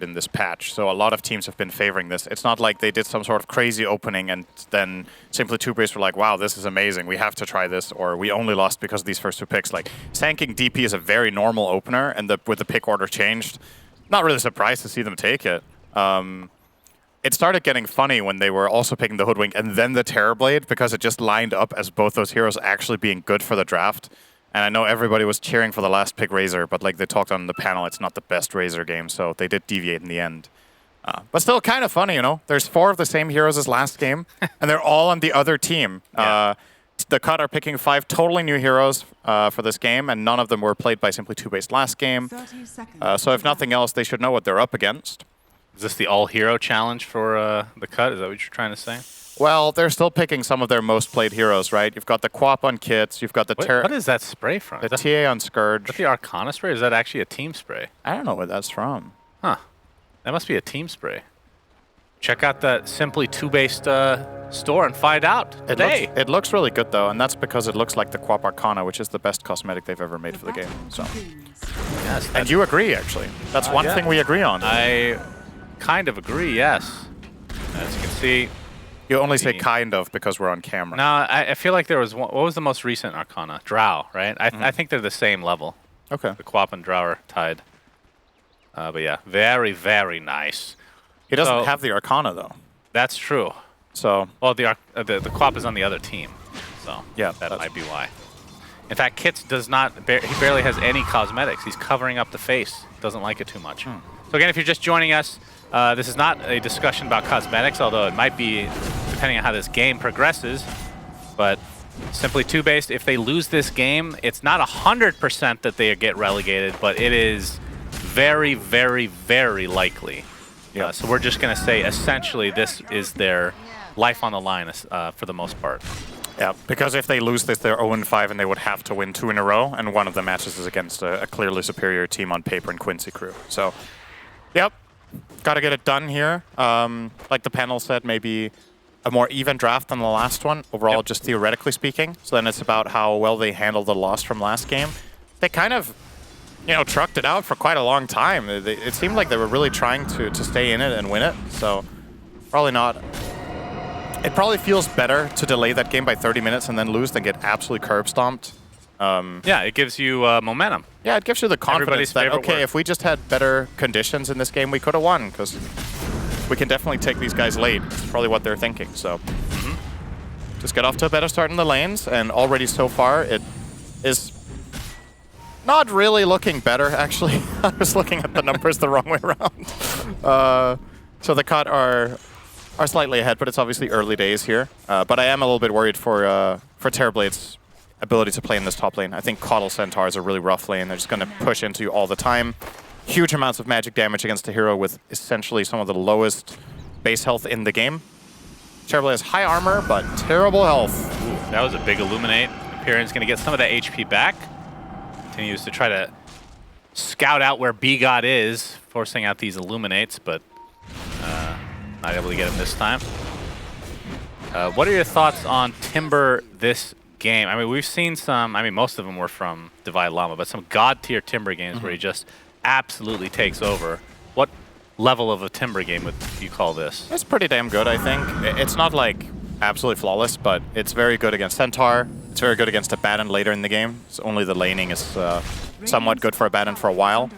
in this patch. So a lot of teams have been favoring this. It's not like they did some sort of crazy opening and then simply TOOBASED were like, wow, this is amazing, we have to try this, or we only lost because of these first 2 picks. Like, Sanking DP is a very normal opener, and with the pick order changed, not really surprised to see them take it. It started getting funny when they were also picking the Hoodwink and then the Terrorblade, because it just lined up as both those heroes actually being good for the draft. And I know everybody was cheering for the last pick Razor, but like they talked on the panel, it's not the best Razor game, so they did deviate in the end. But still kind of funny, you know? There's 4 of the same heroes as last game, and they're all on the other team. Yeah. The Cut are picking 5 totally new heroes for this game, and none of them were played by simply TOOBASED last game. So if nothing else, they should know what they're up against. Is this the all-hero challenge for the Cut? Is that what you're trying to say? Well, they're still picking some of their most played heroes, right? You've got the Quap on Kits, you've got the What is that spray from? The TA on Scourge. Is that the Arcana spray, or is that actually a team spray? I don't know where that's from. Huh. That must be a team spray. Check out that Simply TOOBASED store and find out today. It looks really good, though, and that's because it looks like the Quap Arcana, which is the best cosmetic they've ever made for the game. So, yes, and you agree, actually. That's one thing we agree on. I kind of agree, yes. As you can see... You only say kind of because we're on camera. No, I feel like there was one... What was the most recent Arcana? Drow, right? I think they're the same level. Okay. The Quap and Drow are tied. But yeah, very, very nice. He doesn't have the Arcana, though. That's true. So... Well, the Quap is on the other team. So yeah, that might be why. In fact, Kits does not... he barely has any cosmetics. He's covering up the face. Doesn't like it too much. So again, if you're just joining us, this is not a discussion about cosmetics, although it might be depending on how this game progresses. But simply TOOBASED, if they lose this game, it's not 100% that they get relegated, but it is very, very, very likely. Yeah. So we're just going to say essentially this is their life on the line for the most part. Yeah, because if they lose this, they're 0-5 and they would have to win 2 in a row, and one of the matches is against a clearly superior team on paper in Quincy Crew. So, yep, got to get it done here. Like the panel said, maybe a more even draft than the last one, overall, just theoretically speaking. So then it's about how well they handled the loss from last game. They kind of, you know, trucked it out for quite a long time. It seemed like they were really trying to stay in it and win it, so probably not. It probably feels better to delay that game by 30 minutes and then lose than get absolutely curb stomped. Yeah, it gives you momentum. Yeah, it gives you the confidence that, okay, if we just had better conditions in this game, we could have won, because we can definitely take these guys late. It's probably what they're thinking, so. Just get off to a better start in the lanes, and already so far, it is not really looking better, actually. I was looking at the numbers the wrong way around. So the Cut are slightly ahead, but it's obviously early days here. But I am a little bit worried for Terrorblade's ability to play in this top lane. I think Coddle Centaurs are really rough lane. They're just going to push into you all the time. Huge amounts of magic damage against a hero with essentially some of the lowest base health in the game. Terrorblade has high armor, but terrible health. Ooh, that was a big Illuminate. Imperium's going to get some of that HP back. Continues to try to scout out where B-God is, forcing out these Illuminates, but not able to get him this time. What are your thoughts on Timber this game? I mean, we've seen some, I mean, most of them were from Divide Llama, but some god-tier Timber games where he just absolutely takes over. What level of a Timber game would you call this? It's pretty damn good, I think. It's not, like, absolutely flawless, but it's very good against Centaur. It's very good against a Baton later in the game. It's only the laning is somewhat good for a Baton for a while.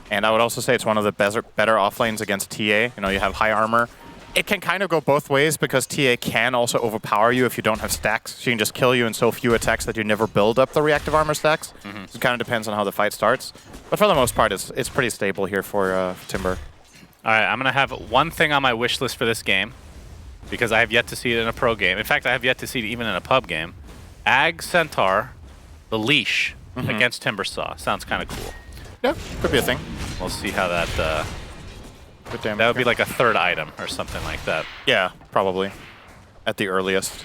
And I would also say it's one of the better off lanes against TA. You know, you have high armor. It can kind of go both ways because TA can also overpower you if you don't have stacks. She can just kill you in so few attacks that you never build up the reactive armor stacks. So it kind of depends on how the fight starts. But for the most part, it's pretty stable here for Timber. All right, I'm going to have one thing on my wish list for this game because I have yet to see it in a pro game. In fact, I have yet to see it even in a pub game. Ag Centaur, the leash against Timbersaw. Sounds kind of cool. Yeah, could be a thing. We'll see how that... that would be like a third item or something like that. Yeah, probably. At the earliest.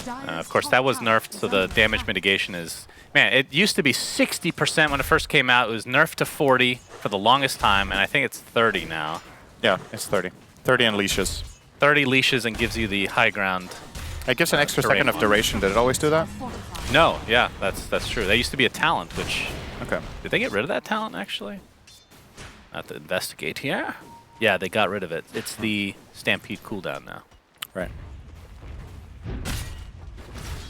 Of course, that was nerfed, so the damage mitigation is... Man, it used to be 60% when it first came out. It was nerfed to 40 for the longest time, and I think it's 30 now. Yeah, it's 30. 30 and leashes. 30 leashes and gives you the high ground. It gives an extra second of duration. Did it always do that? No, yeah, that's true. That used to be a talent, which... Okay. Did they get rid of that talent, actually? Have to investigate here. Yeah, they got rid of it. It's the Stampede cooldown now. Right.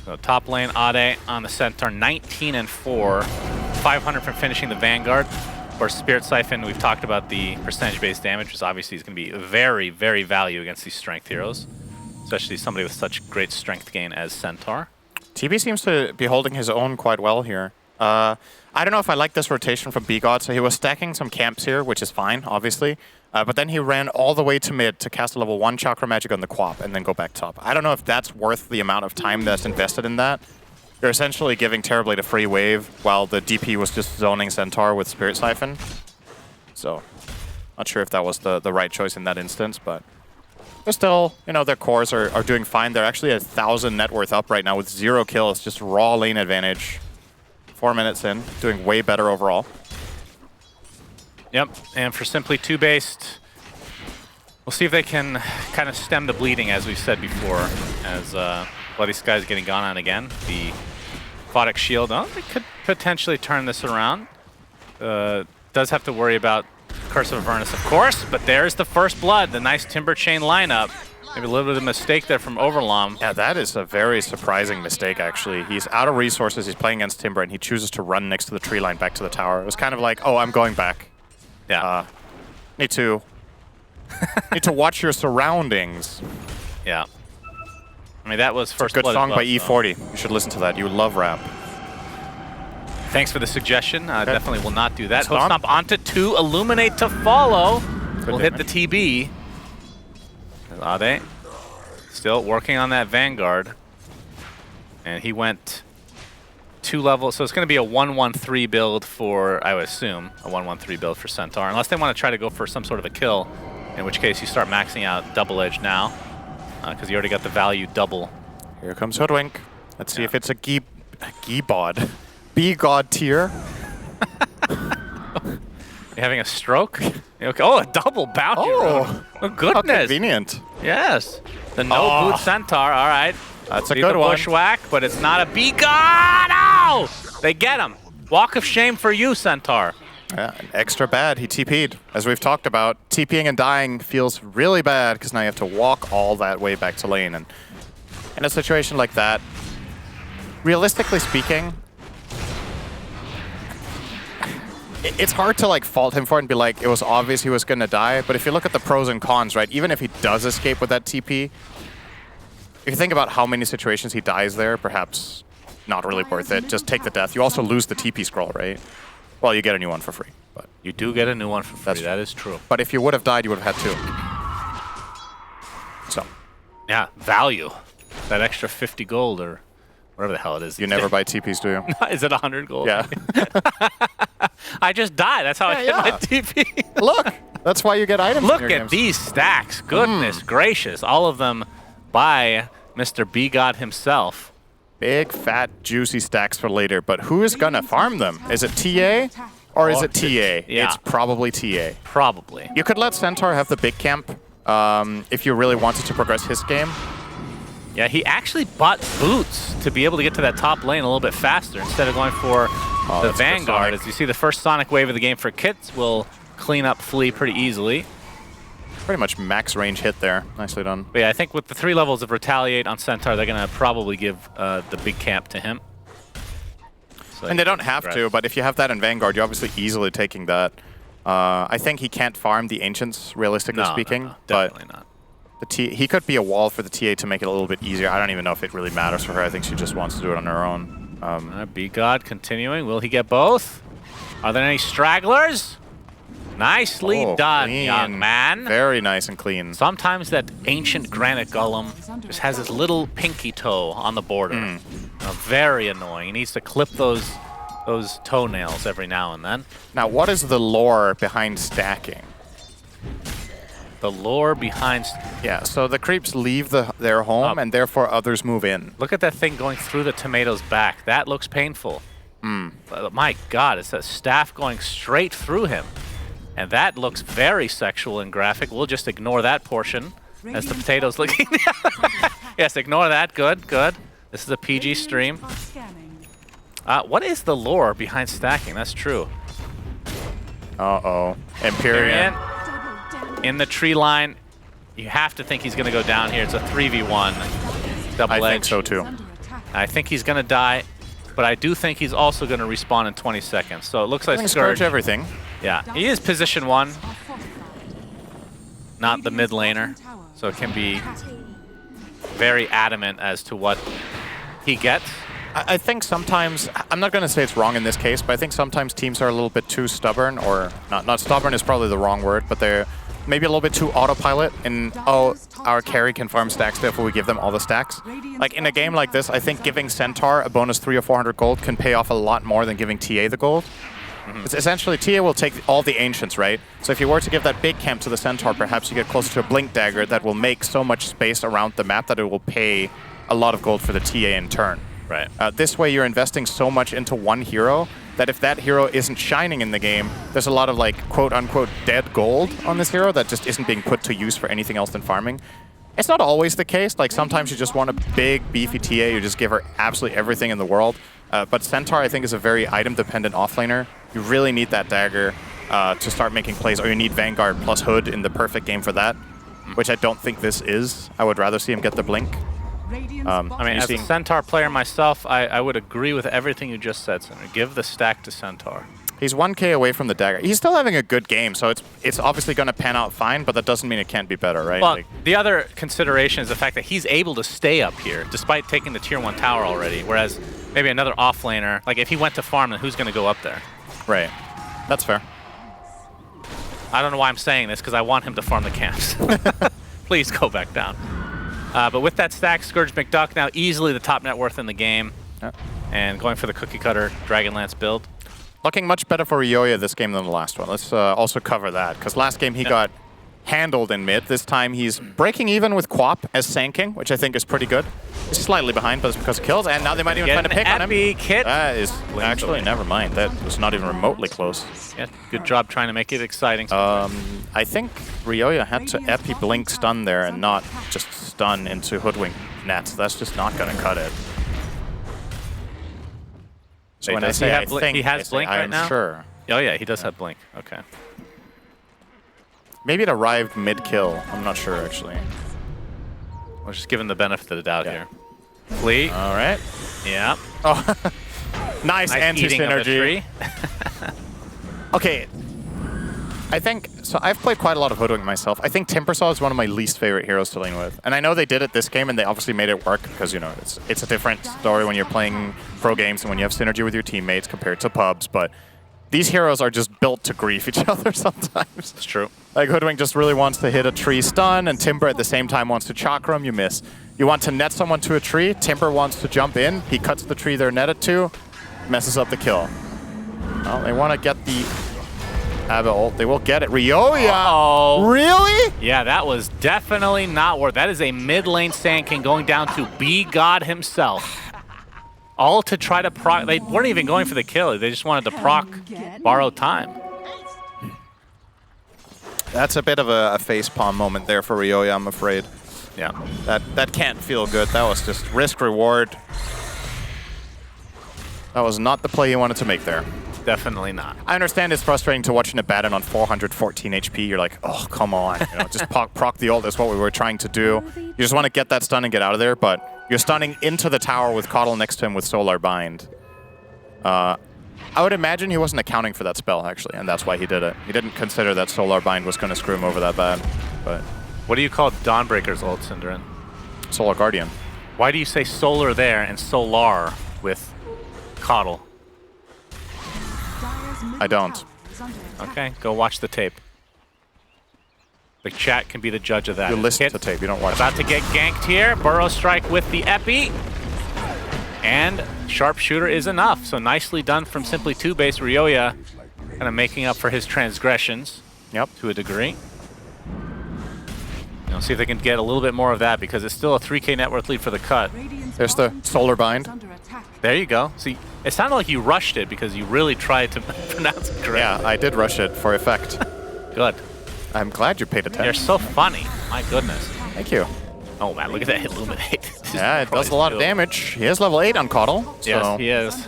So top lane, Ade on the Centaur, 19 and 4, 500 from finishing the Vanguard. Of course, Spirit Siphon, we've talked about the percentage-based damage, which obviously is going to be very, very value against these strength heroes, especially somebody with such great strength gain as Centaur. TB seems to be holding his own quite well here. I don't know if I like this rotation from B-God, so he was stacking some camps here, which is fine, obviously. But then he ran all the way to mid to cast a level 1 Chakra Magic on the Quap and then go back top. I don't know if that's worth the amount of time that's invested in that. You're essentially giving Terrorblade a free wave while the DP was just zoning Centaur with Spirit Siphon. So, not sure if that was the right choice in that instance, but they're still, you know, their cores are doing fine. They're actually 1,000 net worth up right now with 0 kills, just raw lane advantage. 4 minutes in, doing way better overall. Yep, and for Simply TOOBASED, we'll see if they can kind of stem the bleeding, as we've said before, as Bloody Sky's getting gone on again. The Photic Shield, oh, they could potentially turn this around. Does have to worry about Curse of Avernus, of course, but there's the first blood, the nice Timber Chain lineup. Maybe a little bit of a mistake there from Overlom. Yeah, that is a very surprising mistake, actually. He's out of resources, he's playing against Timber, and he chooses to run next to the tree line back to the tower. It was kind of like, oh, I'm going back. Yeah. Need to watch your surroundings. Yeah. I mean, that was first Good blood song well, by E40. You should listen to that. You love rap. Thanks for the suggestion. Definitely will not do that. Stomp. Hook Stomp onto 2, Illuminate to follow. We'll hit the TB. Ade still working on that Vanguard. And he went 2 levels. So it's going to be a 1-1-3 build for, I would assume, a 1-1-3 build for Centaur. Unless they want to try to go for some sort of a kill, in which case you start maxing out Double Edge now. Because you already got the value double. Here comes Hoodwink. Let's see if it's a G-bod. B-God tier. You having a stroke? Okay. Oh, a double bounty rune. Oh, goodness. How convenient. Yes. The no-boot Centaur. All right. That's a good one. Bushwhack, but it's not a B-God. Oh! They get him. Walk of shame for you, Centaur. Yeah, extra bad. He TP'd. As we've talked about, TPing and dying feels really bad because now you have to walk all that way back to lane. And in a situation like that, realistically speaking, it's hard to like fault him for it and be like, it was obvious he was going to die. But if you look at the pros and cons, right, even if he does escape with that TP, if you think about how many situations he dies there, perhaps not really worth it. Just take the death. You also lose the TP scroll, right? Well, you get a new one for free. But you do get a new one for free. That is true. But if you would have died, you would have had 2. So. Yeah, value. That extra 50 gold or whatever the hell it is. You never buy TPs, do you? Is it 100 gold? Yeah. I just died. That's how I get my TP. Look, that's why you get items. Look in your at games. these stacks. Goodness gracious. All of them by Mr. B-God himself. Big, fat, juicy stacks for later. But who is going to farm them? Is it TA or is it TA? Yeah. It's probably TA. Probably. You could let Centaur have the big camp if you really wanted to progress his game. Yeah, he actually bought boots to be able to get to that top lane a little bit faster instead of going for the Vanguard. As you see, the first Sonic wave of the game for Kits will clean up Flea pretty easily. Pretty much max range hit there. Nicely done. But yeah, I think with the 3 levels of Retaliate on Centaur, they're going to probably give the big camp to him. So and they don't have to, but if you have that in Vanguard, you're obviously easily taking that. I think he can't farm the Ancients, realistically speaking. No, definitely not. He could be a wall for the TA to make it a little bit easier. I don't even know if it really matters for her. I think she just wants to do it on her own. B-God continuing. Will he get both? Are there any stragglers? Nicely done, clean. young man. Very nice and clean. Sometimes that ancient granite golem just has his little pinky toe on the border. Very annoying. He needs to clip those toenails every now and then. Now, what is the lore behind stacking? The lore behind... Yeah, so the creeps leave their home and therefore others move in. Look at that thing going through the tomato's back. That looks painful. My God, it's that staff going straight through him. And that looks very sexual and graphic. We'll just ignore that portion as the potato's looking. Yes, ignore that. Good, good. This is a PG stream. What is the lore behind stacking? That's true. Uh-oh. Empyrean. In the tree line. You have to think he's going to go down here. It's a 3v1. Double edge. I think so too. I think he's going to die, but I do think he's also going to respawn in 20 seconds. So it looks like Scourge everything. Yeah, he is position 1, not the mid laner, so it can be very adamant as to what he gets. I think sometimes, I'm not going to say it's wrong in this case, but I think sometimes teams are a little bit too stubborn, or not stubborn is probably the wrong word, but they're maybe a little bit too autopilot in, oh, our carry can farm stacks, therefore we give them all the stacks. Like in a game like this, I think giving Centaur a bonus 300 or 400 gold can pay off a lot more than giving TA the gold. It's essentially, TA will take all the Ancients, right? So if you were to give that big camp to the Centaur, perhaps you get closer to a Blink Dagger that will make so much space around the map that it will pay a lot of gold for the TA in turn. Right. This way you're investing so much into one hero that if that hero isn't shining in the game, there's a lot of like quote-unquote dead gold on this hero that just isn't being put to use for anything else than farming. It's not always the case. Like sometimes you just want a big, beefy TA, you just give her absolutely everything in the world. But Centaur, I think, is a very item-dependent offlaner. You really need that dagger to start making plays, or you need Vanguard plus Hood in the perfect game for that, which I don't think this is. I would rather see him get the Blink. I mean, as a Centaur player myself, I would agree with everything you just said, Senator. Give the stack to Centaur. He's 1k away from the dagger. He's still having a good game, so it's obviously going to pan out fine, but that doesn't mean it can't be better, right? Well, the other consideration is the fact that he's able to stay up here, despite taking the tier 1 tower already, whereas maybe another offlaner, like if he went to farm, then who's going to go up there? Right. That's fair. I don't know why I'm saying this, because I want him to farm the camps. Please go back down. But with that stack, Scourge McDuck now easily the top net worth in the game, and going for the cookie cutter Dragonlance build. Looking much better for Ryoya this game than the last one. Let's also cover that, because last game he got handled in mid. This time he's breaking even with Quap as Sanking, which I think is pretty good. He's slightly behind, but it's because of kills, and now they might even find a pick on him. Kit. That is actually, never mind. That was not even remotely close. Yeah, good job trying to make it exciting. I think Ryoya had to Epi Blink stun there and not just stun into Hoodwink nets. That's just not going to cut it. So when I say I think, he has Blink right now? I'm sure. Oh yeah, he does have Blink. Okay. Maybe it arrived mid-kill. I'm not sure, actually. We're just giving the benefit of the doubt here. Fleet. All right. Yeah. Oh, nice anti-synergy. Okay. I think, so I've played quite a lot of Hoodwink myself. I think Timbersaw is one of my least favorite heroes to lane with. And I know they did it this game, and they obviously made it work because, you know, it's a different story when you're playing pro games and when you have synergy with your teammates compared to pubs, but these heroes are just built to grief each other sometimes. It's true. Like Hoodwink just really wants to hit a tree stun, and Timber at the same time wants to chakra him, you miss. You want to net someone to a tree, Timber wants to jump in, he cuts the tree they're netted to, messes up the kill. Well, they want to get the Abba ult. They will get it. Ryoya! Uh-oh. Really? Yeah, that was definitely not worth. That is a mid lane Sand going down to be God himself. All to try to proc. They weren't even going for the kill. They just wanted to proc, borrow time. That's a bit of a facepalm moment there for Ryoya, I'm afraid. Yeah. That can't feel good. That was just risk-reward. That was not the play you wanted to make there. Definitely not. I understand it's frustrating to watch Nabadan on 414 HP. You're like, oh, come on. You know, just proc the ult. That's what we were trying to do. You just want to get that stun and get out of there, but you're stunning into the tower with Coddle next to him with Solar Bind. I would imagine he wasn't accounting for that spell, actually, and that's why he did it. He didn't consider that Solar Bind was going to screw him over that bad. But what do you call Dawnbreaker's ult, Synderen? Solar Guardian. Why do you say Solar there and Solar with Coddle? I don't. Okay, go watch the tape. The chat can be the judge of that. You listen to tape, you don't watch. About to get ganked here. Burrow Strike with the Epi. And Sharpshooter is enough. So nicely done from Simply TOOBASED. Ryoya kind of making up for his transgressions. Yep. To a degree. You know, see if they can get a little bit more of that because it's still a 3K net worth lead for the cut. There's the Solar Bind. There you go. See, it sounded like you rushed it because you really tried to pronounce it correctly. Yeah, I did rush it for effect. Good. I'm glad you paid attention. You're so funny. My goodness. Thank you. Oh man, look at that Illuminate. Yeah, it does a lot of damage. He is level 8 on Coddle. Yes, he is.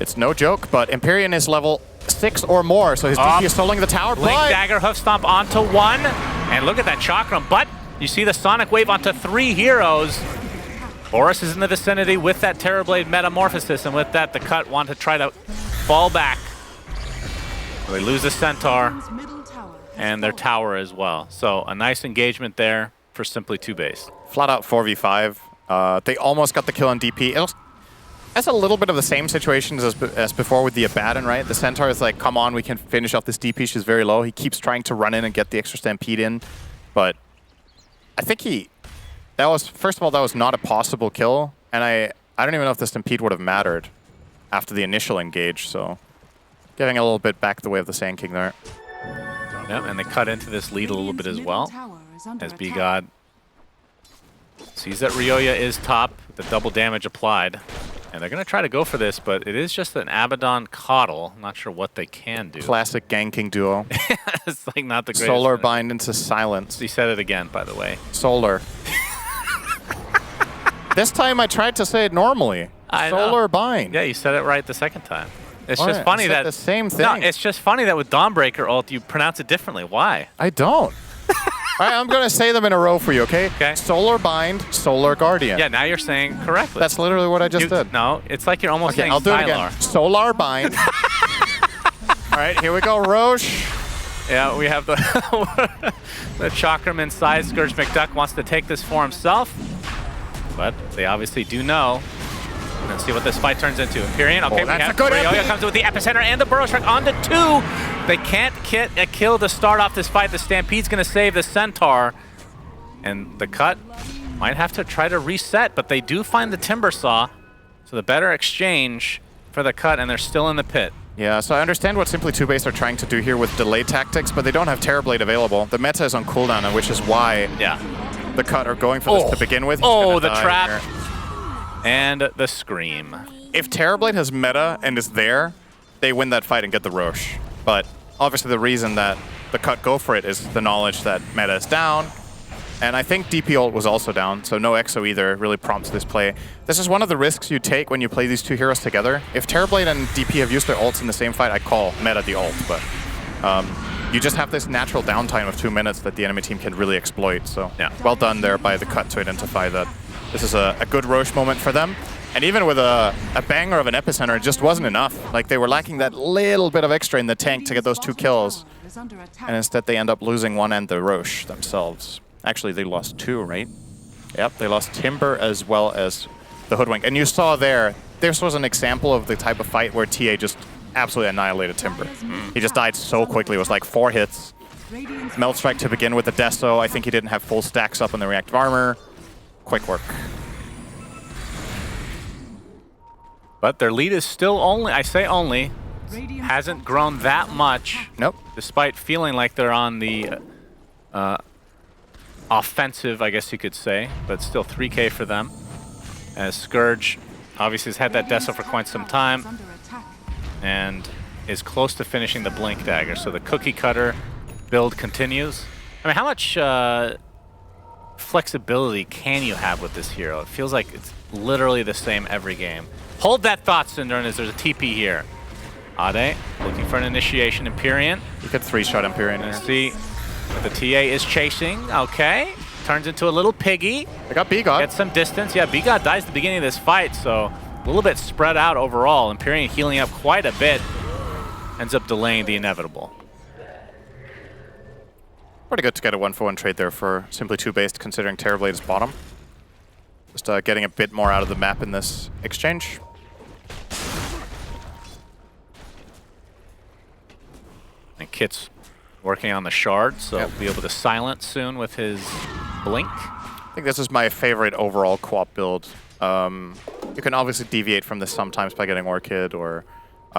It's no joke, but Empyrean is level 6 or more, so his DP is soloing the tower. Blink Dagger, Hoof Stomp onto 1. And look at that Chakram, but you see the Sonic Wave onto 3 heroes. Boris is in the vicinity with that Terrorblade Metamorphosis, and with that, the Cut want to try to fall back. So they lose the Centaur and their tower as well. So a nice engagement there for Simply TOOBASED. Flat out 4v5. They almost got the kill on DP. That's a little bit of the same situations as before with the Abaddon, right? The Centaur is like, come on, we can finish off this DP. She's very low. He keeps trying to run in and get the extra Stampede in. But I think that was, first of all, that was not a possible kill. And I don't even know if the Stampede would have mattered after the initial engage. So getting a little bit back the way of the Sand King there. Yep, and they cut into this lead a little bit as well. As B-God sees that Ryoya is top, the double damage applied. And they're going to try to go for this, but it is just an Abaddon Coddle. I'm not sure what they can do. Classic ganking duo. It's like not the greatest. Solar bind into silence. He said it again, by the way. Solar. This time I tried to say it normally. Solar bind. Yeah, you said it right the second time. It's just funny that the same thing. No, it's just funny that with Dawnbreaker ult you pronounce it differently. Why? I don't. All right, I'm going to say them in a row for you, okay? Okay. Solar bind, Solar Guardian. Yeah, now you're saying correctly. That's literally what I just did. No, it's like you're almost saying I'll do it Sylar. again. Solar bind. All right, here we go, Roche. Yeah, we have the the Chakram inside. Scourge McDuck wants to take this for himself, but they obviously do know. Let's see what this fight turns into. Empyrean, okay, that's a good Ryoya comes in with the Epicenter and the Burrow Strike onto 2. They can't get a kill to start off this fight. The Stampede's going to save the Centaur. And the Cut might have to try to reset, but they do find the Timber Saw. So the better exchange for the Cut, and they're still in the pit. Yeah, so I understand what Simply TOOBASED are trying to do here with delay tactics, but they don't have Terrorblade available. The meta is on cooldown, and which is why the Cut are going for this to begin with. Oh, the trap. Here. And the Scream. If Terrorblade has meta and is there, they win that fight and get the Roche. But obviously the reason that the Cut go for it is the knowledge that meta is down. And I think DP ult was also down, so no EXO either really prompts this play. This is one of the risks you take when you play these two heroes together. If Terrorblade and DP have used their ults in the same fight, I call meta the ult. But you just have this natural downtime of 2 minutes that the enemy team can really exploit. So well done there by the Cut to identify that this is a good Roche moment for them. And even with a banger of an Epicenter, it just wasn't enough. Like, they were lacking that little bit of extra in the tank to get those 2 kills. And instead they end up losing 1 and the Roche themselves. Actually, they lost 2, right? Yep, they lost Timber as well as the Hoodwink. And you saw there, this was an example of the type of fight where TA just absolutely annihilated Timber. He just died so quickly. It was like 4 hits. Melt Strike to begin with the Deso. I think he didn't have full stacks up on the reactive armor. Quick work. But their lead is still only, I say only, hasn't grown that much. Nope. Despite feeling like they're on the offensive, I guess you could say, but still 3K for them. As Scourge obviously has had that Deso for quite some time and is close to finishing the Blink Dagger. So the cookie cutter build continues. I mean, how much flexibility can you have with this hero? It feels like it's literally the same every game. Hold that thought, Syndron, as there's a TP here. Ade looking for an initiation. Empyrean. You could 3-shot Empyrean here. See what the TA is chasing. Okay. Turns into a little piggy. They got B-God. Gets some distance. Yeah, B-God dies at the beginning of this fight, so a little bit spread out overall. Empyrean healing up quite a bit. Ends up delaying the inevitable. Pretty good to get a 1-for-1 trade there for Simply TOOBASED, considering Terrorblade is bottom. Just getting a bit more out of the map in this exchange. And Kit's working on the shard, so he'll be able to silence soon with his blink. I think this is my favorite overall co-op build. You can obviously deviate from this sometimes by getting Orchid or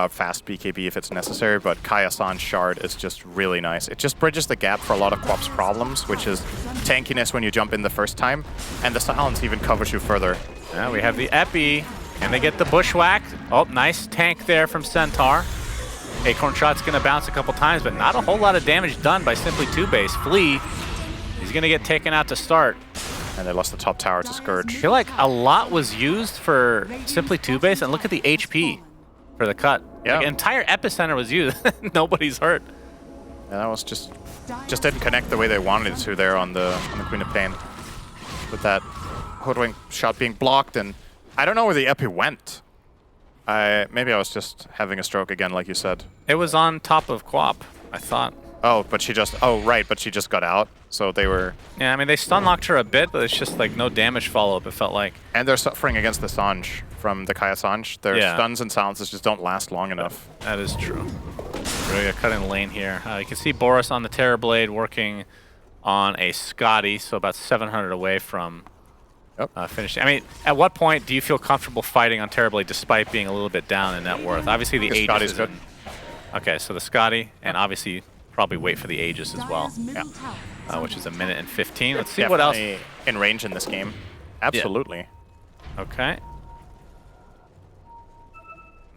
fast BKB if it's necessary, but Kaya-san's shard is just really nice. It just bridges the gap for a lot of co-op's problems, which is tankiness when you jump in the first time, and the silence even covers you further. Yeah, we have the Epi, and they get the Bushwhack. Oh, nice tank there from Centaur. Acorn Shot's going to bounce a couple times, but not a whole lot of damage done by Simply TOOBASED. Flea, he's going to get taken out to start. And they lost the top tower to Scourge. I feel like a lot was used for Simply TOOBASED, and look at the HP for the Cut. Yeah. Like, entire epicenter was used. Nobody's hurt. Yeah, that was just didn't connect the way they wanted it to there on the Queen of Pain. With that hoodwink shot being blocked, and I don't know where the epi went. Maybe I was just having a stroke again, like you said. It was on top of Quap, I thought. Oh, but she just but she just got out. So they were. Yeah, I mean they stun locked her a bit, but it's just like no damage follow up. It felt like. And they're suffering against the Sanj from the Kaya Sanj. Their stuns and silences just don't last long enough. That is true. Really cut in the lane here. You can see Boris on the Terrorblade working on a Scotty, so about 700 away from finishing. I mean, at what point do you feel comfortable fighting on Terrorblade despite being a little bit down in net worth? Obviously the Aegis Scotty's is good. Okay, so the Scotty, and obviously probably wait for the Aegis as well. Yeah. Which is 1:15. Let's see what else. In range in this game. Absolutely. Yeah. Okay.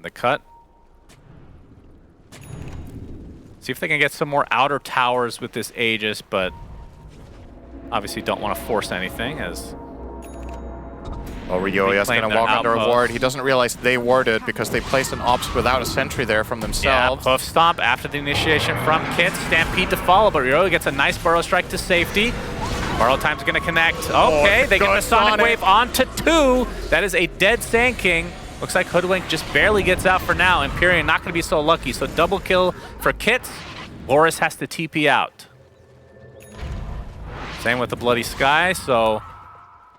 The cut. See if they can get some more outer towers with this Aegis, but obviously don't want to force anything as... Well, Ryoya's going to walk under a ward. He doesn't realize they warded because they placed an ops without a sentry there from themselves. Yeah, Hoof Stomp after the initiation from Kits. Stampede to follow, but Ryoya gets a nice Burrow Strike to safety. Burrow Time's going to connect. Okay, they get the Sonic Wave onto 2. That is a dead Sand King. Looks like Hoodwink just barely gets out for now. Empyrean not going to be so lucky, so double kill for Kits. Boris has to TP out. Same with the Bloody Sky, so...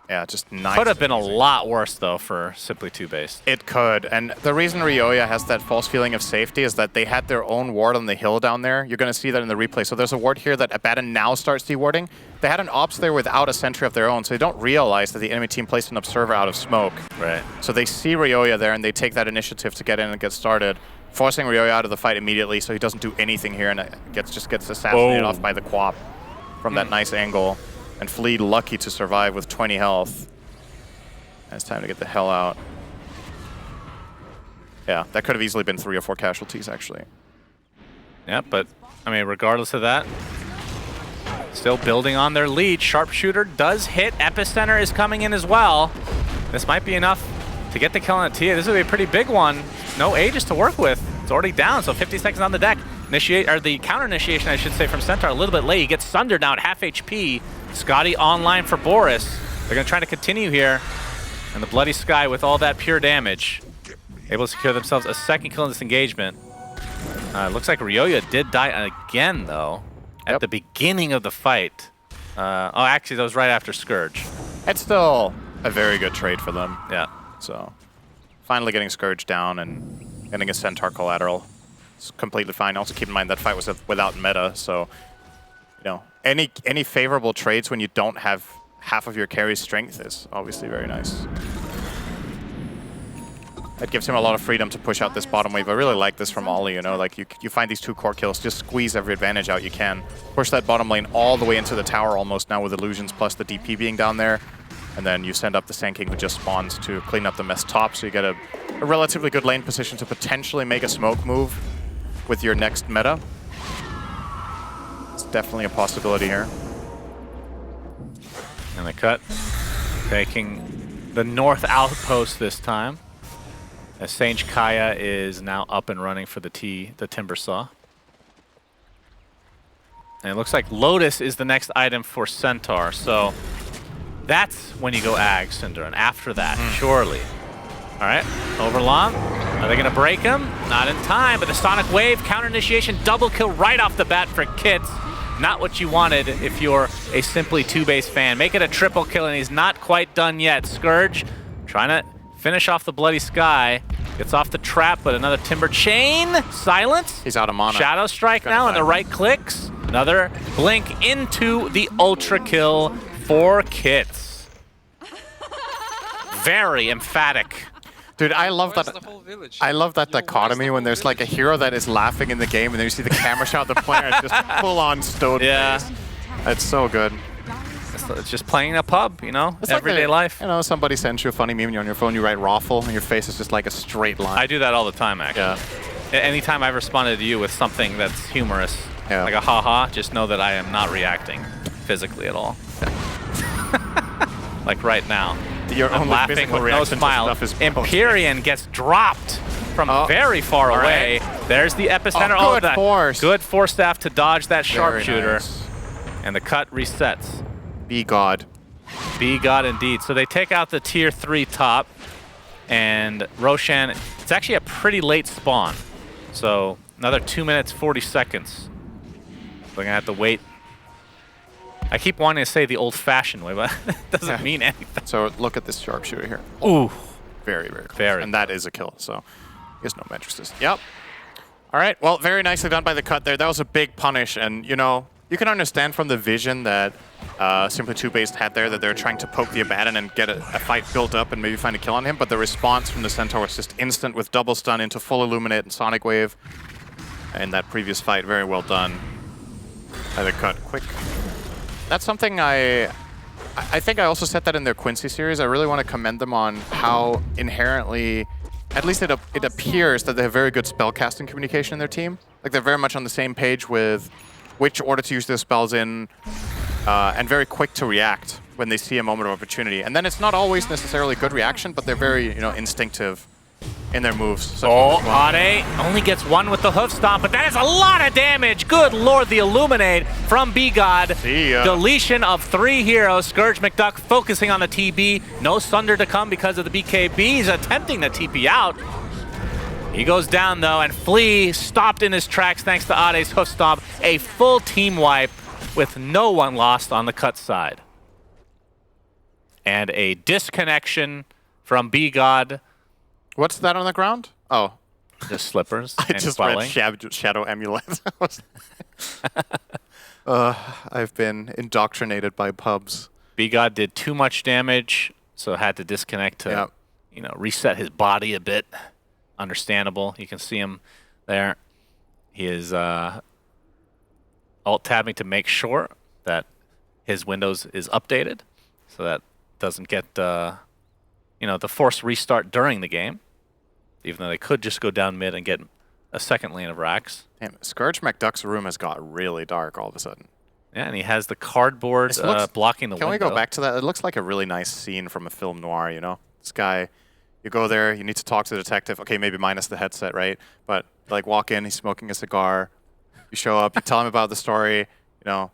Yeah, just nice. Could have been a lot worse, though, for simply TOOBASED. It could. And the reason Ryoya has that false feeling of safety is that they had their own ward on the hill down there. You're going to see that in the replay. So there's a ward here that Abaddon now starts dewarding. They had an ops there without a sentry of their own, so they don't realize that the enemy team placed an observer out of smoke. Right. So they see Ryoya there, and they take that initiative to get in and get started, forcing Ryoya out of the fight immediately, so he doesn't do anything here, and just gets assassinated off by the Quap from that nice angle. And Fleet lucky to survive with 20 health. And it's time to get the hell out. Yeah, that could have easily been 3 or 4 casualties, actually. Yeah, but, I mean, regardless of that, still building on their lead. Sharpshooter does hit. Epicenter is coming in as well. This might be enough to get the kill on the Tia. This would be a pretty big one. No Aegis to work with. It's already down, so 50 seconds on the deck. The counter initiation, I should say, from Centaur a little bit late. He gets sundered now at half HP. Scotty online for Boris. They're going to try to continue here. And the Bloody Sky with all that pure damage. Able to secure themselves a second kill in this engagement. Looks like Ryoya did die again, though, at the beginning of the fight. Actually, that was right after Scourge. It's still a very good trade for them. Yeah. So, finally getting Scourge down and getting a Centaur collateral. It's completely fine. Also, keep in mind that fight was without meta, so you know any favorable trades when you don't have half of your carry's strength is obviously very nice. That gives him a lot of freedom to push out this bottom wave. I really like this from Ollie, you know, like you find these 2 core kills, just squeeze every advantage out you can. Push that bottom lane all the way into the tower almost now with illusions plus the DP being down there. And then you send up the Sand King who just spawns to clean up the mess top, so you get a relatively good lane position to potentially make a smoke move with your next meta. It's definitely a possibility here. And the cut, taking the north outpost this time. As Sage Kaya is now up and running for the Timber Saw. And it looks like Lotus is the next item for Centaur, so that's when you go Ag, Cinder, and after that, surely. All right, Overlong. Are they going to break him? Not in time, but the Sonic Wave, counter initiation, double kill right off the bat for Kits. Not what you wanted if you're a simply TOOBASED fan. Make it a triple kill, and he's not quite done yet. Scourge trying to finish off the Bloody Sky. Gets off the trap, but another Timber Chain. Silence. He's out of mana. Shadow Strike now, and the right clicks. Another blink into the Ultra kill for Kits. Very emphatic. Dude, I love that. I love that dichotomy when there's like a hero that is laughing in the game, and then you see the camera shot of the player and just full on stone face. It's so good. It's just playing in a pub, you know, it's everyday life. You know, somebody sends you a funny meme, you're on your phone, you write Raffle, and your face is just like a straight line. I do that all the time, actually. Yeah. Anytime I've responded to you with something that's humorous, like a haha, just know that I am not reacting physically at all. Like right now. Your I'm only laughing with no smile. is Empyrean gets dropped from very far away. There's the epicenter. Good force. Good force staff to dodge that sharpshooter. Nice. And the cut resets. Be God. Be God indeed. So they take out the tier 3 top. And Roshan, it's actually a pretty late spawn. So another 2 minutes, 40 seconds. We're going to have to wait. I keep wanting to say the old-fashioned way, but it doesn't mean anything. So look at this sharpshooter here. Ooh. Very, very close. Very and that is a kill, so I guess no mattresses. Yep. All right, well, very nicely done by the cut there. That was a big punish, and, you know, you can understand from the vision that Simply TOOBASED had there that they're trying to poke the Abaddon and get a fight built up and maybe find a kill on him, but the response from the Centaur was just instant with double stun into full Illuminate and Sonic Wave. In that previous fight, very well done by the cut. Quick. That's something I think I also said that in their Quincy series. I really want to commend them on how inherently, at least it appears that they have very good spellcasting communication in their team. Like they're very much on the same page with which order to use their spells in, and very quick to react when they see a moment of opportunity. And then it's not always necessarily good reaction, but they're very, you know, instinctive in their moves. So Ade only gets one with the hoof stomp, but that is a lot of damage. Good lord, the Illuminate from B-God. Deletion of 3 heroes. Scourge McDuck focusing on the TB. No Sunder to come because of the BKB. He's attempting the TP out. He goes down though, and Flea stopped in his tracks thanks to Ade's hoof stomp. A full team wipe with no one lost on the cut side. And a disconnection from B-God. What's that on the ground? Oh. Just slippers. I and just quelling. read Shadow Amulet. I've been indoctrinated by pubs. B-God did too much damage, so had to disconnect to, you know, reset his body a bit. Understandable. You can see him there. He is alt-tabbing to make sure that his Windows is updated, so that doesn't get, you know, the forced restart during the game. Even though they could just go down mid and get a second lane of racks. Damn, Scourge McDuck's room has got really dark all of a sudden. Yeah, and he has the cardboard blocking the window. Can we go back to that? It looks like a really nice scene from a film noir, you know? This guy, you go there, you need to talk to the detective. Okay, maybe minus the headset, right? But, like, walk in, he's smoking a cigar. You show up, you tell him about the story, you know.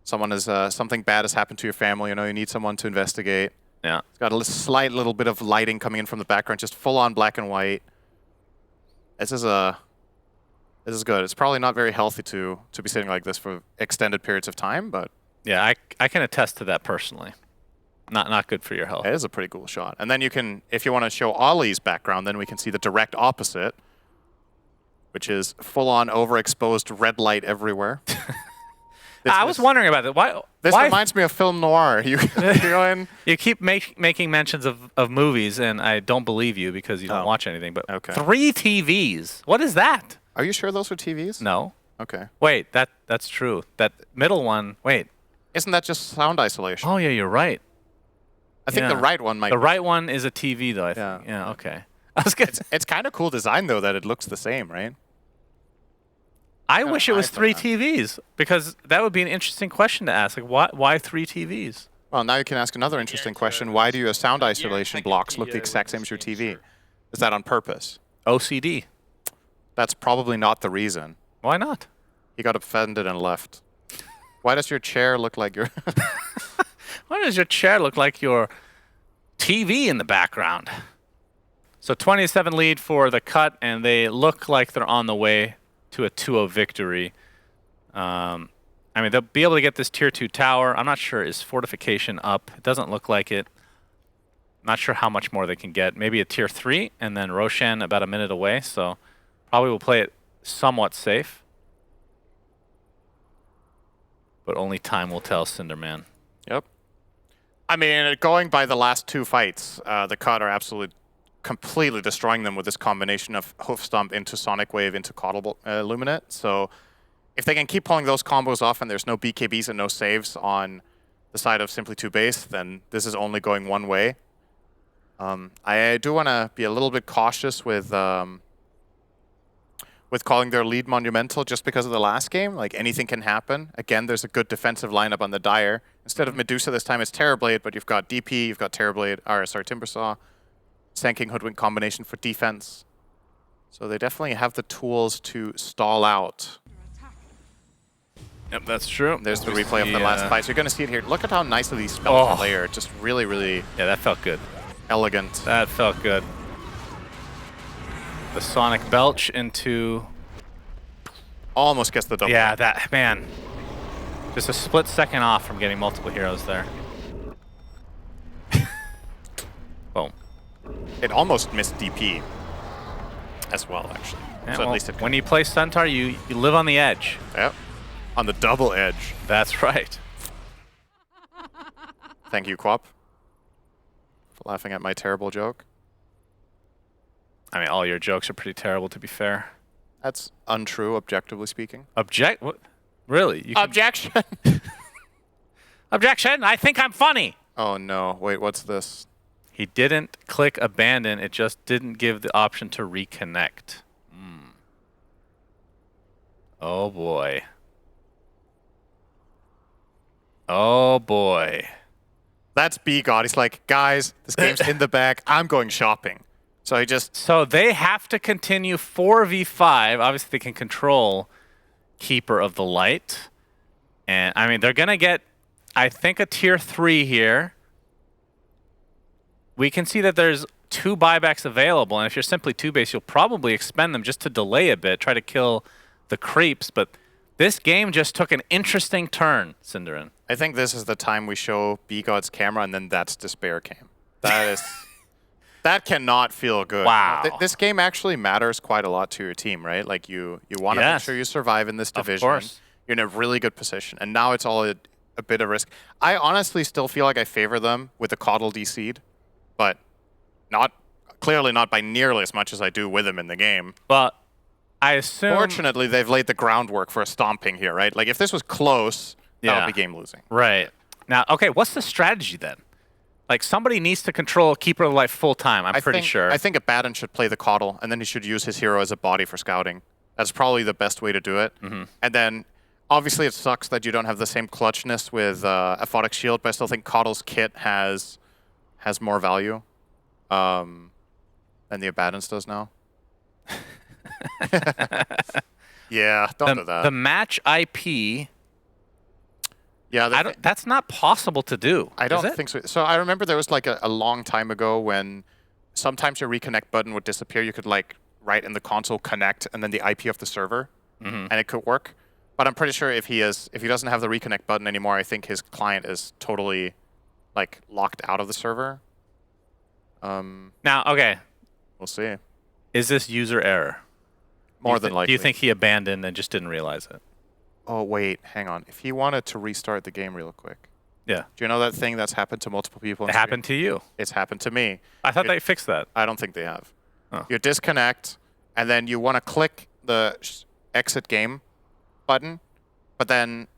Someone is, something bad has happened to your family, you know, you need someone to investigate. Yeah. It's got a slight little bit of lighting coming in from the background, just full-on black and white. This is good. It's probably not very healthy to be sitting like this for extended periods of time, but yeah, I can attest to that personally. Not good for your health. It is a pretty cool shot. And then you can, if you want to show Ollie's background, then we can see the direct opposite, which is full-on overexposed red light everywhere. I was wondering about that. Why reminds me of film noir. You go in. You keep making mentions of movies, and I don't believe you because you don't watch anything. But 3 TVs. What is that? Are you sure those are TVs? No. Okay. Wait, that's true. That middle one. Wait. Isn't that just sound isolation? Oh yeah, you're right. I think the right one might. The right one is a TV though. I think. Yeah. Okay. I was gonna. It's kind of cool design though that it looks the same, right? I wish it was 3 TVs, because that would be an interesting question to ask. Like, why 3 TVs? Well, now you can ask another interesting question. Why do your sound isolation blocks look the exact same as your TV? Is that on purpose? OCD. That's probably not the reason. Why not? He got offended and left. Why does your chair look like your... Why does your chair look like your TV in the background? So 27 lead for the cut, and they look like they're on the way to a 2-0 victory. I mean, they'll be able to get this tier 2 tower. I'm not sure. Is fortification up? It doesn't look like it. Not sure how much more they can get. Maybe a tier 3, and then Roshan about a minute away. So probably will play it somewhat safe. But only time will tell, Cinderman. Yep. I mean, going by the last 2 fights, the cut are absolutely completely destroying them with this combination of Hoof Stomp into Sonic Wave into Caudal Illuminate. So if they can keep pulling those combos off and there's no BKBs and no saves on the side of Simply TOOBASED, then this is only going one way. I do want to be a little bit cautious with calling their lead monumental just because of the last game. Like, anything can happen. Again, there's a good defensive lineup on the Dire. Instead of Medusa this time, it's Terrorblade, but you've got DP, you've got Timbersaw. Sanking Hoodwink combination for defense. So they definitely have the tools to stall out. Yep, that's true. There's the replay of the last fight. So you're going to see it here. Look at how nicely these spells are layered. Just really, really yeah, that felt good. Elegant. That felt good. The Sonic Belch into... Almost gets the double. Yeah, that, man. Just a split second off from getting multiple heroes there. Boom. It almost missed DP as well, actually. Yeah, so well, at least it when you play Centaur, you live on the edge. Yep. On the double edge. That's right. Thank you, Quap, for laughing at my terrible joke. I mean, all your jokes are pretty terrible, to be fair. That's untrue, objectively speaking. What? Really? You Objection! Objection! I think I'm funny! Oh no, wait, what's this? He didn't click abandon, it just didn't give the option to reconnect. Oh boy. Oh boy. That's B-God. He's like, guys, this game's in the bag. I'm going shopping. So he just... So they have to continue 4v5. Obviously, they can control Keeper of the Light. And, I mean, they're going to get, I think, a tier 3 here. We can see that there's 2 buybacks available. And if you're simply 2-base, you'll probably expend them just to delay a bit, try to kill the creeps. But this game just took an interesting turn, Cinderin. I think this is the time we show B-God's camera, and then that's despair cam. That is... That cannot feel good. Wow. This game actually matters quite a lot to your team, right? Like, you want to make sure you survive in this division. Of course. You're in a really good position. And now it's all a bit of risk. I honestly still feel like I favor them with the Coddle DC'd, but clearly not by nearly as much as I do with them in the game. But I assume... Fortunately, they've laid the groundwork for a stomping here, right? Like, if this was close, that would be game losing. Right. Now, okay, what's the strategy then? Like, somebody needs to control Keeper of the Light full time, I'm pretty sure. I think Abaddon should play the Coddle, and then he should use his hero as a body for scouting. That's probably the best way to do it. And then, obviously, it sucks that you don't have the same clutchness with Aphotic Shield, but I still think Coddle's kit has more value than the Abaddon's does now. Yeah, don't do that. The match IP... Yeah, that's not possible to do. I don't think so. So I remember there was like a long time ago when sometimes your reconnect button would disappear. You could like write in the console connect and then the IP of the server, and it could work. But I'm pretty sure if he doesn't have the reconnect button anymore, I think his client is totally like locked out of the server. Now, okay, we'll see. Is this user error? More than likely. Do you think he abandoned and just didn't realize it? Oh, wait, hang on. If he wanted to restart the game real quick. Yeah. Do you know that thing that's happened to multiple people? It happened to you. It's happened to me. I thought they fixed that. I don't think they have. Oh. You disconnect, and then you want to click the exit game button, but then,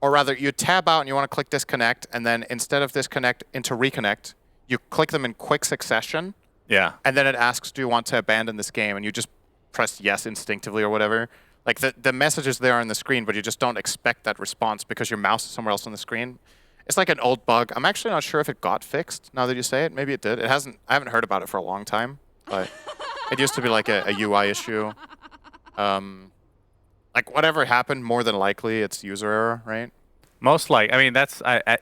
or rather, you tab out and you want to click disconnect, and then instead of disconnect into reconnect, you click them in quick succession. Yeah. And then it asks, do you want to abandon this game? And you just press yes instinctively or whatever. Like, the message is there on the screen, but you just don't expect that response because your mouse is somewhere else on the screen. It's like an old bug. I'm actually not sure if it got fixed now that you say it. Maybe it did. It hasn't. I haven't heard about it for a long time, but it used to be like a UI issue. Like, whatever happened, more than likely, it's user error, right? Most I mean, that's... I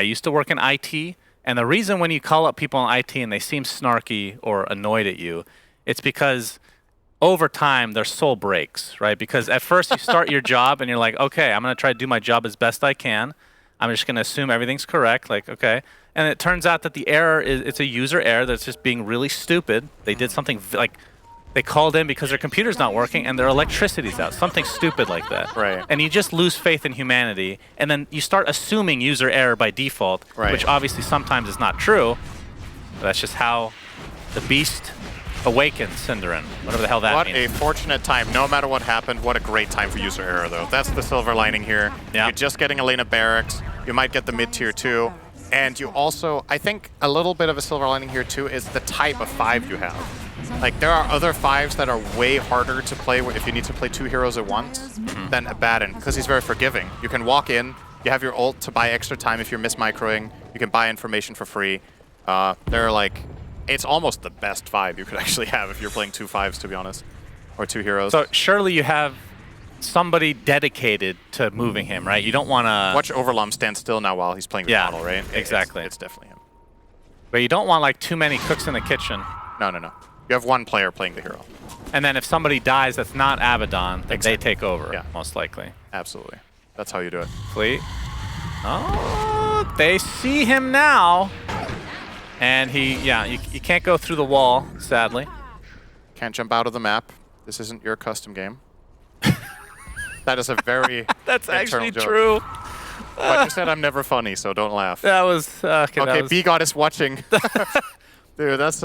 used to work in IT, and the reason when you call up people in IT and they seem snarky or annoyed at you, it's because... over time, their soul breaks, right? Because at first you start your job and you're like, okay, I'm going to try to do my job as best I can. I'm just going to assume everything's correct, like, okay. And it turns out that the error it's a user error that's just being really stupid. They did something like, they called in because their computer's not working and their electricity's out. Something stupid like that. Right. And you just lose faith in humanity. And then you start assuming user error by default, which obviously sometimes is not true. But that's just how the beast... awakens, Cinderin. Whatever the hell that means. What a fortunate time. No matter what happened, what a great time for user error, though. That's the silver lining here. Yeah. You're just getting Elena Barracks. You might get the mid-tier 2. And you also, I think a little bit of a silver lining here, too, is the type of 5 you have. Like, there are other 5s that are way harder to play if you need to play 2 heroes at once than Abaddon, because he's very forgiving. You can walk in, you have your ult to buy extra time if you're mismicroing. You can buy information for free. There are, like... It's almost the best 5 you could actually have if you're playing 2 5s, to be honest. Or 2 heroes. So surely you have somebody dedicated to moving him, right? You don't want to... Watch Overlom stand still now while he's playing the model, right? Exactly. It's definitely him. But you don't want like too many cooks in the kitchen. No. You have one player playing the hero. And then if somebody dies that's not Abaddon, then they take over, most likely. Absolutely. That's how you do it. Fleet. Oh, they see him now. And you can't go through the wall, sadly. Can't jump out of the map. This isn't your custom game. That is a very That's actually joke. true. But you said I'm never funny, so don't laugh. That was... okay, B-God is watching. Dude, that's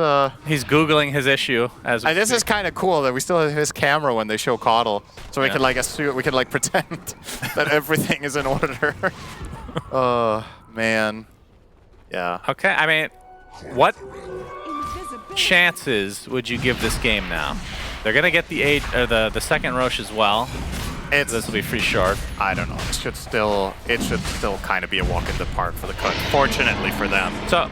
He's Googling his issue as we this speak. is kind of cool that we still have his camera when they show Coddle, so we can like assume, we can like pretend that everything is in order. Oh man, yeah. Okay, I mean, what chances would you give this game now? They're gonna get the second Roche as well. This will be free shard. I don't know. It should still kind of be a walk in the park for the cut. Fortunately for them. So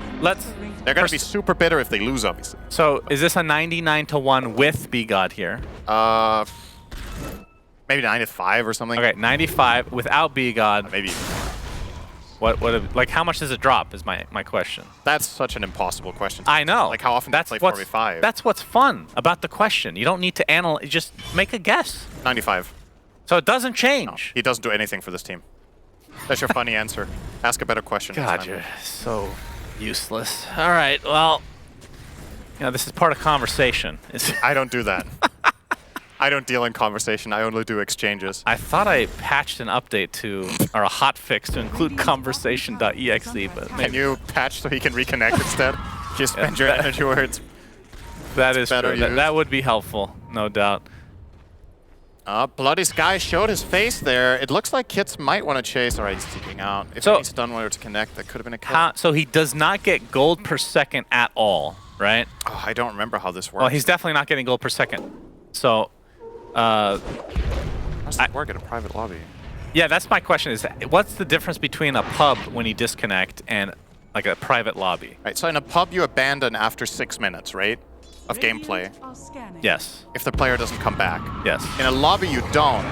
They're going to be super bitter if they lose, obviously. So is this a 99-1 with B-God here? Maybe 95 or something. Okay, 95 without B-God. Maybe. Like how much does it drop is my question. That's such an impossible question. I know. Like how often do you play 4v5? That's what's fun about the question. You don't need to analyze, just make a guess. 95. So it doesn't change. No, he doesn't do anything for this team. That's your funny answer. Ask a better question. God, you're so useless. All right, well, this is part of conversation. I don't do that. I don't deal in conversation. I only do exchanges. I thought I patched an update or a hotfix to include conversation.exe, but maybe. Can you patch so he can reconnect instead? Just spend your energy words. That is true. That would be helpful, no doubt. Bloody Sky showed his face there. It looks like Kits might want to chase. All right, he's TPing out. If he's done one to connect, that could have been a kill. So he does not get gold per second at all, right? Oh, I don't remember how this works. Well, he's definitely not getting gold per second. So, how does that work at a private lobby? Yeah, that's my question. Is what's the difference between a pub when you disconnect and like a private lobby? Right. So in a pub, you abandon after 6 minutes, right? Of gameplay. Yes. If the player doesn't come back. Yes. In a lobby, you don't.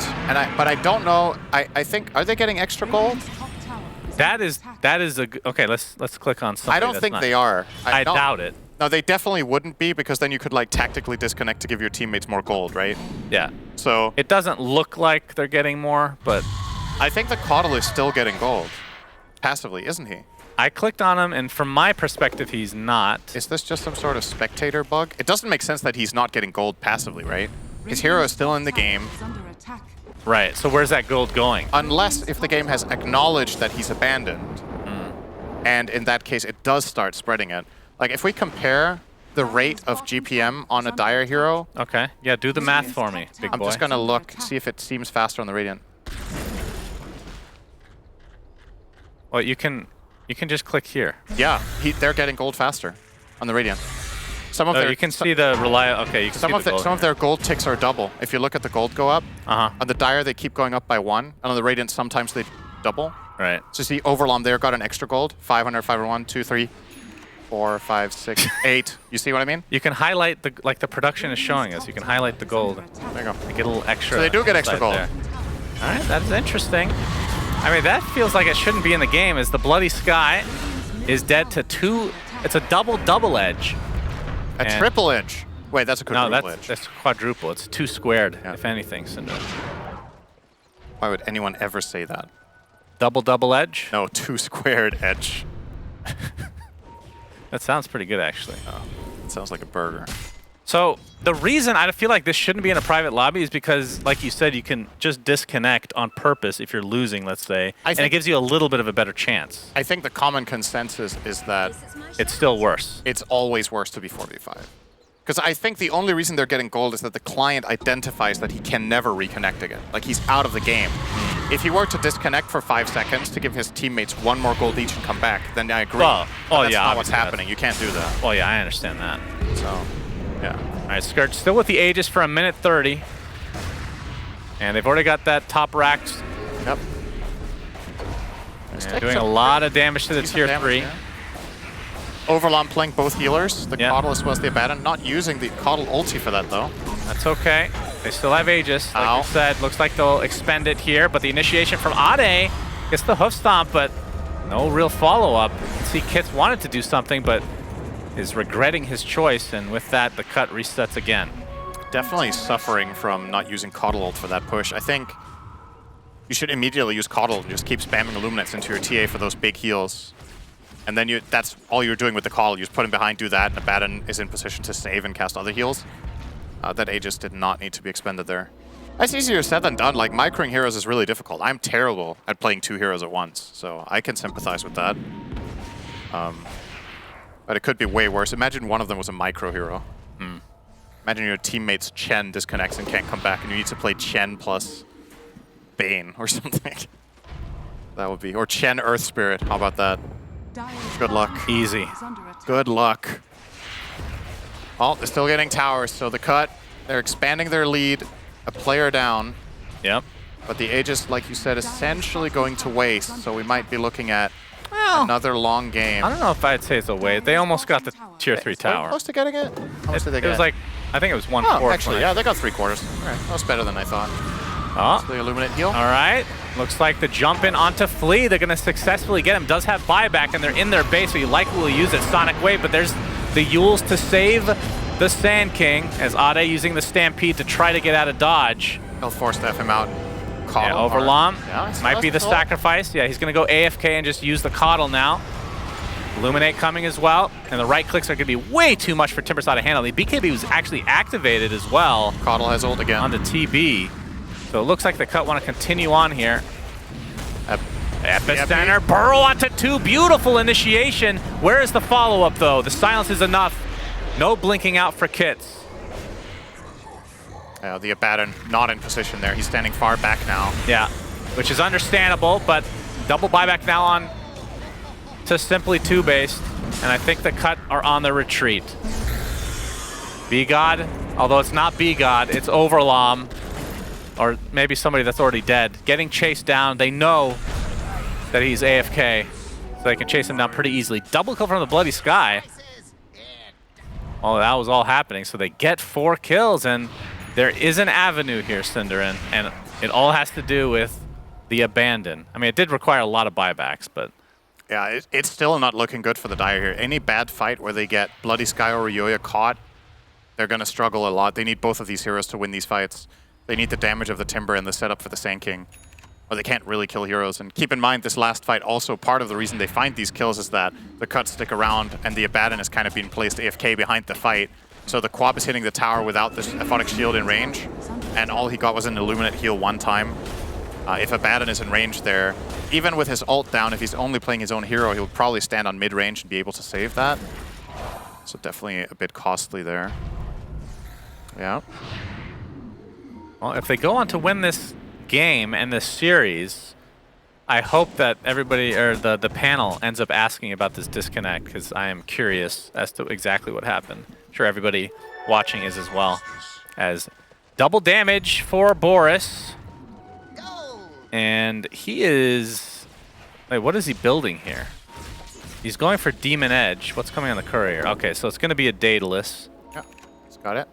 But I don't know. I think, are they getting extra gold? That is okay. Let's click on something. I don't think they are. I doubt it. No, they definitely wouldn't be, because then you could like tactically disconnect to give your teammates more gold, right? Yeah. So it doesn't look like they're getting more, but I think the Coddle is still getting gold passively, isn't he? I clicked on him, and from my perspective, he's not. Is this just some sort of spectator bug? It doesn't make sense that he's not getting gold passively, right? His hero is still in the game. Right, so where's that gold going? Unless if the game has acknowledged that he's abandoned. And in that case, it does start spreading it. Like, if we compare the rate of GPM on a Dire hero... Okay, yeah, do the math for me, big boy. I'm just going to look, see if it seems faster on the Radiant. Well, you can just click here. Yeah, they're getting gold faster on the Radiant. Some of their, you can see the okay, you can see the gold. Some of their gold ticks are double. If you look at the gold go up, on the Dire they keep going up by 1, and on the Radiant sometimes they double. Right. So see, Overlom there got an extra gold. 500, 501, 2, 3, 4, 5, 6, 8. You see what I mean? You can highlight the the production is showing us. You can highlight the gold. There you go. You get a little extra. So they do get extra gold. There. All right, that's interesting. I mean, that feels like it shouldn't be in the game, as the Bloody Sky is dead to 2. It's a double edge. A triple edge. Wait, that's a quadruple edge. That's quadruple. It's 2 squared, if anything, Cinder. Why would anyone ever say that? Double edge? No, 2 squared edge. That sounds pretty good, actually. Oh, it sounds like a burger. So the reason I feel like this shouldn't be in a private lobby is because, like you said, you can just disconnect on purpose if you're losing, let's say, and it gives you a little bit of a better chance. I think the common consensus is that it's still worse. It's always worse to be 4v5. Because I think the only reason they're getting gold is that the client identifies that he can never reconnect again. Like, he's out of the game. If he were to disconnect for 5 seconds to give his teammates 1 more gold each and come back, then I agree. That's not what's happening. You can't do that. Oh, yeah, I understand that. So, yeah. All right, Scourge still with the Aegis for 1:30. And they've already got that top racks. Yep. Doing a lot of damage to the tier 3. Overlom playing both healers, the Yeah. Coddle as well as the Abaddon, not using the Coddle ulti for that though. That's okay. They still have Aegis. Like Ow. I said, looks like they'll expend it here, but the initiation from Ade gets the hoof stomp, but no real follow-up. You can see Kits wanted to do something, but is regretting his choice, and with that, the cut resets again. Definitely suffering from not using Coddle ult for that push. I think you should immediately use Coddle and just keep spamming Illuminates into your TA for those big heals. And then that's all you're doing with the Coddle. You just put him behind, do that, and Abaddon is in position to save and cast other heals. That Aegis did not need to be expended there. That's easier said than done. Like, microing heroes is really difficult. I'm terrible at playing 2 heroes at once, so I can sympathize with that. But it could be way worse. Imagine one of them was a micro hero. Imagine your teammate's Chen disconnects and can't come back, and you need to play Chen plus Bane or something. That would be... Or Chen Earth Spirit. How about that? Good luck. Easy. Good luck. Well, they're still getting towers, so the cut, they're expanding their lead, a player down. Yep. But the Aegis, like you said, essentially going to waste, so we might be looking at another long game. I don't know if I'd say it's a waste. They almost got the tier 3 Are they tower. close to getting it? How much did they get? It was like, I think it was 1/4. Oh, actually, yeah, they got 3/4. All right, that was better than I thought. Oh. So the Illuminate heal. All right. Looks like the jump in onto Flea. They're going to successfully get him. Does have buyback, and they're in their base, so you likely will use it. Sonic Wave, but there's the Yules to save the Sand King, as Ade using the Stampede to try to get out of dodge. They'll force to F him out. Yeah, Coddle, Overlom yeah, might be the cool. sacrifice. Yeah, he's going to go AFK and just use the Coddle now. Illuminate coming as well, and the right clicks are going to be way too much for Timberside to handle. The BKB was actually activated as well. Coddle has ult again. On the TB. So it looks like the cut want to continue on here. Epicenter, burrow onto 2, beautiful initiation. Where is the follow-up though? The silence is enough. No blinking out for Kits. The Abaddon not in position there. He's standing far back now. Yeah, which is understandable, but double buyback now on to simply TOOBASED, and I think the cut are on the retreat. B-God, although it's not B-God, it's Overlom, or maybe somebody that's already dead. Getting chased down, they know that he's AFK, so they can chase him down pretty easily. Double kill from the Bloody Sky. Oh, that was all happening, so they get 4 kills, and there is an avenue here, Cinderin, and it all has to do with the Abandon. I mean, it did require a lot of buybacks, but... Yeah, it's still not looking good for the Dire here. Any bad fight where they get Bloody Sky or Yoya caught, they're going to struggle a lot. They need both of these heroes to win these fights. They need the damage of the Timber and the setup for the Sand King, or they can't really kill heroes. And keep in mind, this last fight, also part of the reason they find these kills is that the cuts stick around and the Abaddon is kind of being placed AFK behind the fight. So the Quab is hitting the tower without this Aphotic Shield in range, and all he got was an Illuminate heal one time. If Abaddon is in range there, even with his ult down, if he's only playing his own hero, he'll probably stand on mid-range and be able to save that. So definitely a bit costly there. Yeah. Well, if they go on to win this game and this series, I hope that everybody, or the panel, ends up asking about this disconnect, because I am curious as to exactly what happened. I'm sure everybody watching is as well. As double damage for Boris. And he is... Wait, what is he building here? He's going for Demon Edge. What's coming on the courier? Okay, so it's going to be a Daedalus. Yeah, he's got it.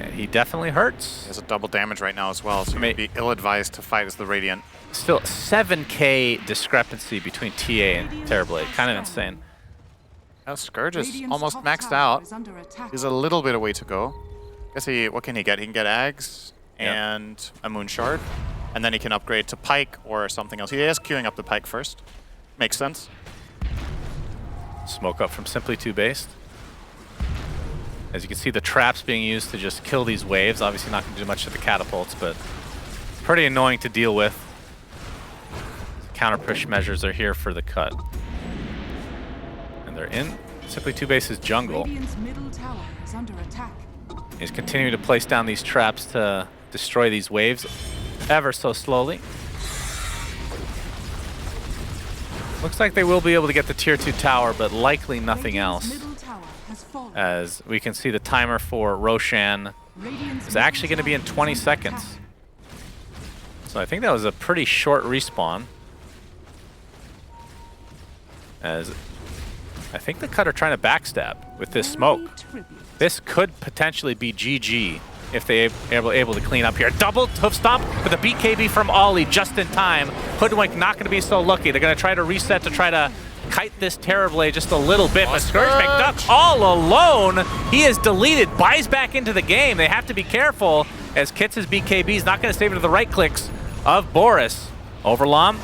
And he definitely hurts. He has a double damage right now as well, so he'd be ill-advised to fight as the Radiant. Still 7k discrepancy between TA and Terrorblade. Kind of insane. Now Scourge is almost maxed out. He's a little bit away to go. Guess what can he get? He can get Ags and a Moon Shard. And then he can upgrade to Pike or something else. He is queuing up the Pike first. Makes sense. Smoke up from Simply TOOBASED. As you can see, the traps being used to just kill these waves. Obviously not going to do much to the catapults, but pretty annoying to deal with. Counter push measures are here for the cut. And they're in Simply TOOBASED's jungle. He's continuing to place down these traps to destroy these waves ever so slowly. Looks like they will be able to get the tier 2 tower, but likely nothing else. As we can see, the timer for Roshan is actually going to be in 20 seconds. So I think that was a pretty short respawn. As I think the Cut are trying to backstab with this smoke. This could potentially be GG if they are able to clean up here. Double hoof stomp with a BKB from Ollie just in time. Hoodwink not going to be so lucky. They're going to try to reset to try to kite this Terrorblade just a little bit. But Scourge McDuck all alone. He is deleted, buys back into the game. They have to be careful as Kits' BKB is not going to save it to the right clicks of Boris. Overlom,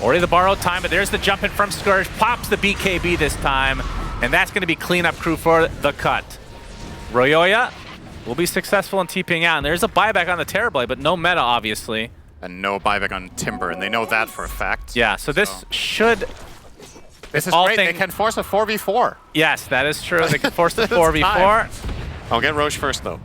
already the borrowed time, but there's the jump in from Scourge. Pops the BKB this time, and that's going to be cleanup crew for the Cut. Royoya will be successful in TPing out, and there's a buyback on the Terrorblade, but no meta, obviously. And no buyback on Timber, and they know that for a fact. Yeah, so this should... This is great. They can force a 4v4. Yes, that is true. They can force the 4v4. I'll get Roche first, though.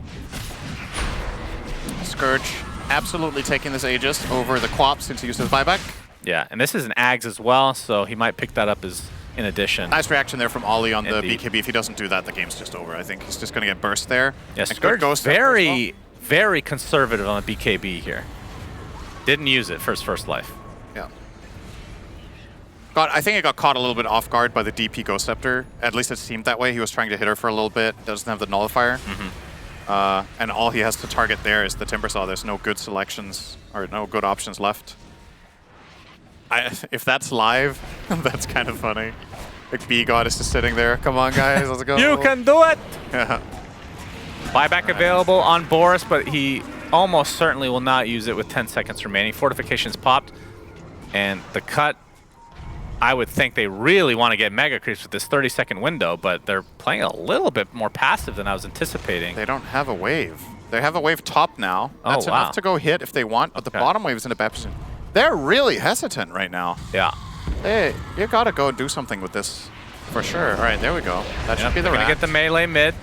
Scourge absolutely taking this Aegis over the Quap since he used his buyback. Yeah, and this is an Ags as well, so he might pick that up as in addition. Nice reaction there from Ollie on the BKB. If he doesn't do that, the game's just over. I think he's just going to get burst there. Yeah, Scourge very, very conservative on the BKB here. Didn't use it for his first life. Yeah. I think it got caught a little bit off guard by the DP Ghost Scepter. At least it seemed that way. He was trying to hit her for a little bit. Doesn't have the nullifier. And all he has to target there is the Timbersaw. There's no good selections or no good options left. If that's live, that's kind of funny. Like B-God is just sitting there. Come on, guys, let's go. You can do it! Yeah. Buyback available on Boris, but he almost certainly will not use it with 10 seconds remaining. Fortifications popped, and the Cut, I would think they really want to get Mega Creeps with this 30-second window, but they're playing a little bit more passive than I was anticipating. They don't have a wave. They have a wave top now. Oh, that's enough to go hit if they want, but the bottom wave is in a bad position. They're really hesitant right now. Yeah. Hey, you gotta go do something with this for sure. All right, there we go. That should be the We're gonna get the melee mid.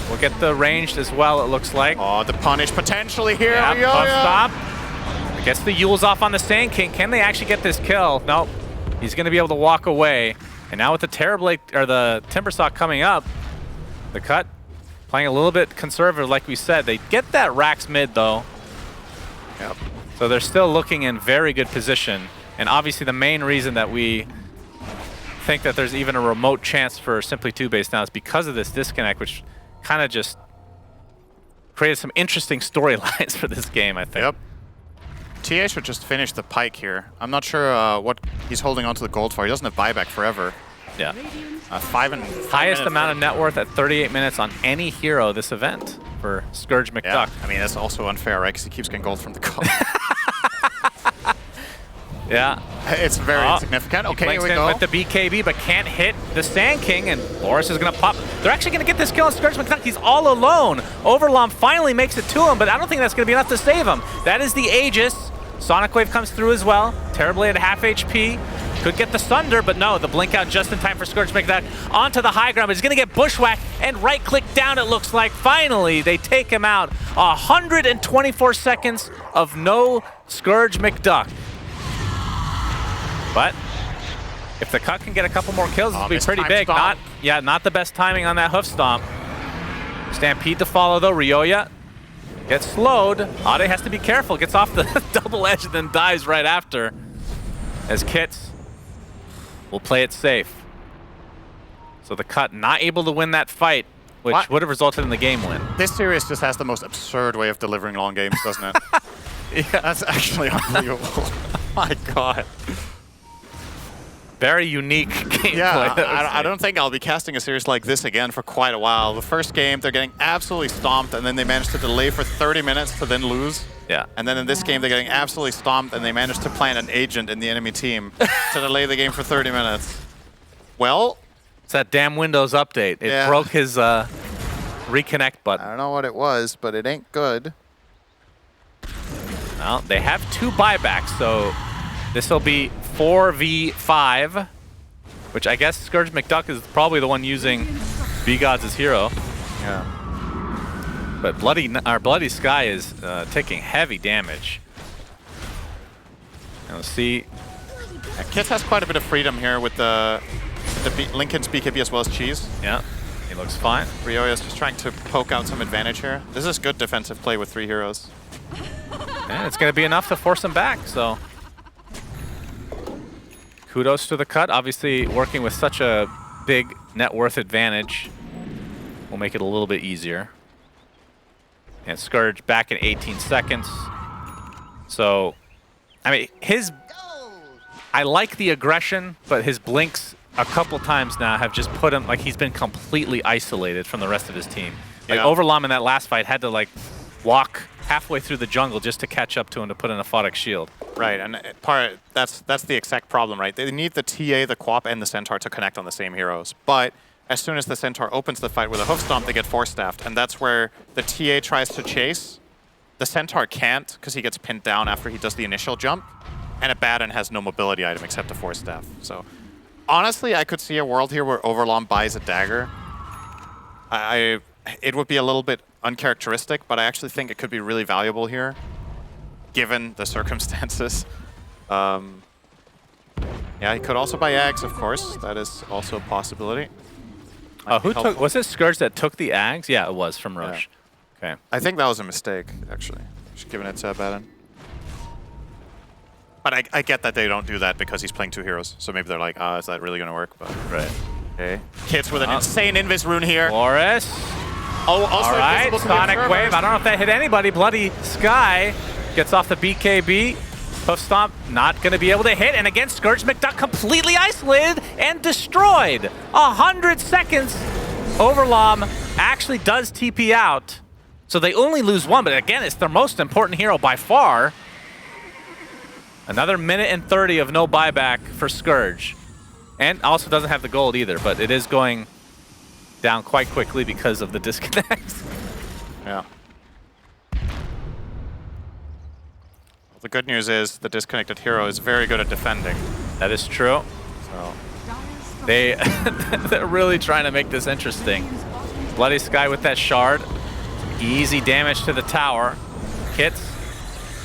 We'll get the ranged as well, it looks like. Oh, the punish potentially here. Yeah, stop. Gets the Yules off on the Sand King. Can they actually get this kill? Nope. He's gonna be able to walk away. And now with the Terrorblade or the Timbersaw coming up, the Cut playing a little bit conservative, like we said. They get that Rax mid though. Yep. So they're still looking in very good position. And obviously the main reason that we think that there's even a remote chance for Simply TOOBASED now is because of this disconnect, which kind of just created some interesting storylines for this game, I think. Yep. TA should just finish the Pike here. I'm not sure what he's holding on to the gold for. He doesn't have buyback forever. Yeah. 5 highest amount of net worth at 38 minutes on any hero this event for Scourge McDuck. Yeah. I mean, that's also unfair, right? Because he keeps getting gold from the gold. Yeah. It's very insignificant. Okay, here we go. With the BKB, but can't hit the Sand King, and Boris is going to pop. They're actually going to get this kill on Scourge McDuck. He's all alone. Overlom finally makes it to him, but I don't think that's going to be enough to save him. That is the Aegis. Sonic Wave comes through as well. Terrorblade at half HP. Could get the Sunder, but no, the blink out just in time for Scourge McDuck onto the high ground. But he's going to get bushwhacked and right-click down, it looks like. Finally, they take him out. 124 seconds of no Scourge McDuck. But if the Cut can get a couple more kills, this will be pretty big. Not the best timing on that hoof stomp. Stampede to follow though. Ryoya gets slowed. Ade has to be careful. Gets off the double edge and then dies right after. As Kits will play it safe. So the Cut not able to win that fight, which would have resulted in the game win. This series just has the most absurd way of delivering long games, doesn't it? Yeah, that's actually unbelievable. Oh my God. Very unique gameplay. Yeah, I don't think I'll be casting a series like this again for quite a while. The first game, they're getting absolutely stomped, and then they managed to delay for 30 minutes to then lose. Yeah. And then in this game, they're getting absolutely stomped, and they managed to plant an agent in the enemy team to delay the game for 30 minutes. Well, it's that damn Windows update. It broke his reconnect button. I don't know what it was, but it ain't good. Well, they have 2 buybacks, so this will be 4v5, which I guess Scourge McDuck is probably the one using B-Gods as hero. Yeah. But Bloody Sky is taking heavy damage. And we'll see. Kits has quite a bit of freedom here with the Lincoln's BKB as well as Cheese. Yeah, he looks fine. Ryoya is just trying to poke out some advantage here. This is good defensive play with 3 heroes. And it's going to be enough to force him back, so. Kudos to the Cut, obviously working with such a big net worth advantage will make it a little bit easier. And Scourge back in 18 seconds. So, I mean, I like the aggression, but his blinks a couple times now have just put him, like, he's been completely isolated from the rest of his team. Like, Overlom in that last fight had to, like, walk halfway through the jungle just to catch up to him to put in a Photic shield. Right, and that's the exact problem, right? They need the TA, the Quap, and the Centaur to connect on the same heroes. But as soon as the Centaur opens the fight with a hoof stomp, they get force-staffed, and that's where the TA tries to chase. The Centaur can't, because he gets pinned down after he does the initial jump, and Abaddon has no mobility item except a force staff. So, honestly, I could see a world here where Overlom buys a dagger. It would be a little bit uncharacteristic, but I actually think it could be really valuable here, given the circumstances. Yeah, he could also buy Ags, of course. That is also a possibility. Was it Scourge that took the Ags? Yeah, it was from Roche. Yeah. Okay. I think that was a mistake, actually. Just giving it to Abaddon. But I get that they don't do that because he's playing two heroes. So maybe they're like, is that really going to work? But right. Okay. Kits with an insane Invis rune here. Boris. Oh, also all right, Sonic Wave. I don't know if that hit anybody. Bloody Sky gets off the BKB. Hoof Stomp not going to be able to hit. And again, Scourge McDuck completely isolated and destroyed. 100 seconds. Overlom actually does TP out. So they only lose one, but again, it's their most important hero by far. Another minute and 30 of no buyback for Scourge. And also doesn't have the gold either, but it is going down quite quickly because of the disconnects. Yeah. Well, the good news is the disconnected hero is very good at defending. That is true. So they're really trying to make this interesting. Bloody Sky with that shard. Easy damage to the tower. Kits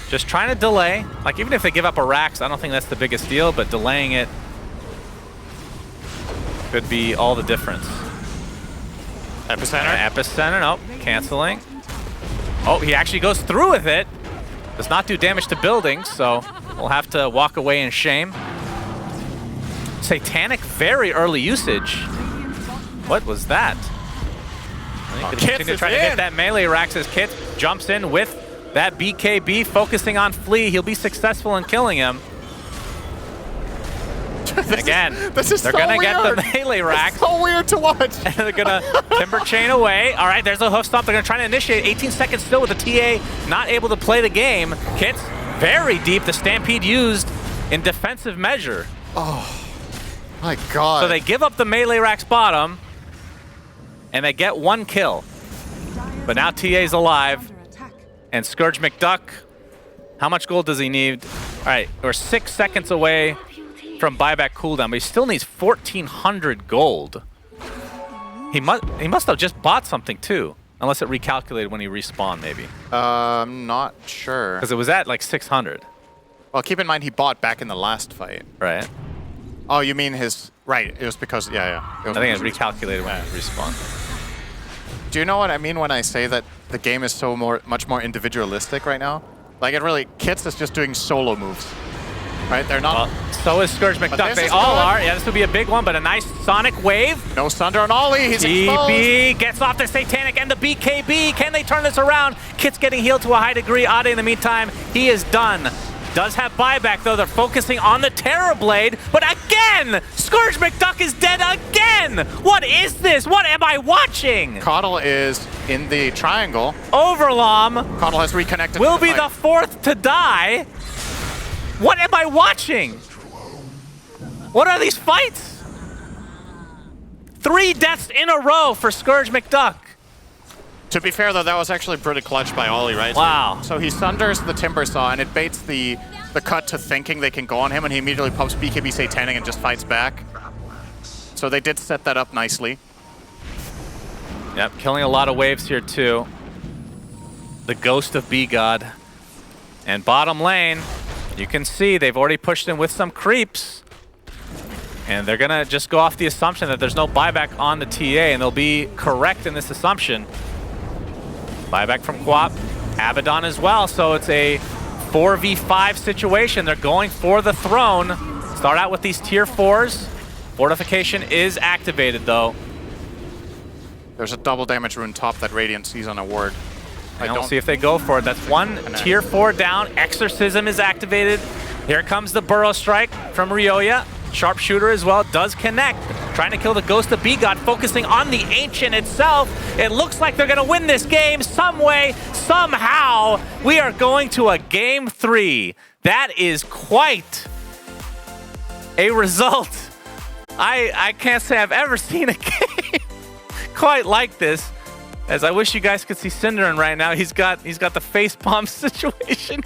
just trying to delay. Like, even if they give up a Rax, I don't think that's the biggest deal, but delaying it could be all the difference. Epicenter? Epicenter, nope, canceling. Oh, he actually goes through with it. Does not do damage to buildings, so we'll have to walk away in shame. Satanic, very early usage. What was that? Continue to try to hit that melee. Rax's Kit jumps in with that BKB, focusing on Flea. He'll be successful in killing him. Again, they're gonna get the melee rack. It's so weird to watch. And they're gonna Timber Chain away. All right, there's a hoof stomp. They're gonna try to initiate. 18 seconds still with the TA not able to play the game. Kits very deep. The Stampede used in defensive measure. Oh my god. So they give up the melee rack's bottom, and they get one kill. But now TA's alive. And Scourge McDuck, how much gold does he need? All right, we're 6 seconds away from buyback cooldown, but he still needs 1,400 gold. He must have just bought something too, unless it recalculated when he respawned, maybe. I'm not sure. Because it was at like 600. Well, keep in mind he bought back in the last fight. Right. Oh, you mean his... Right, it was because... Yeah. I think it recalculated when he respawned. Do you know what I mean when I say that the game is so much more individualistic right now? Like, it really... Kits is just doing solo moves. Right? They're not... Well, so is Scourge McDuck. They all are. Yeah, this would be a big one, but a nice Sonic Wave. No Sunder on Ollie. He's DB exposed. gets off the Satanic and the BKB. Can they turn this around? Kit's getting healed to a high degree. Ade, in the meantime, he is done. Does have buyback, though. They're focusing on the Terrorblade. But again, Scourge McDuck is dead again. What is this? What am I watching? Coddle is in the triangle. Overlom. Coddle has reconnected. Will be the fourth to die. What am I watching? What are these fights? 3 deaths in a row for Scourge McDuck. To be fair, though, that was actually pretty clutch by Ollie, right? Wow. So he sunders the Timber Saw, and it baits the cut to thinking they can go on him, and he immediately pumps BKB Satanic and just fights back. So they did set that up nicely. Yep, killing a lot of waves here, too. The Ghost of B-God. And bottom lane, you can see they've already pushed in with some creeps. And they're going to just go off the assumption that there's no buyback on the TA, and they'll be correct in this assumption. Buyback from Quap, Abaddon as well, so it's a 4v5 situation. They're going for the throne. Start out with these tier 4s. Fortification is activated, though. There's a double damage rune top that Radiant sees on a ward. I don't see if they go for it. That's one tier 4 down. Exorcism is activated. Here comes the Burrow Strike from Ryoya. Sharpshooter as well, does connect. Trying to kill the Ghost of B-God, focusing on the Ancient itself. It looks like they're going to win this game some way, somehow. We are going to a game 3. That is quite a result. I can't say I've ever seen a game quite like this. As I wish you guys could see Cinderin right now. He's got the facepalm situation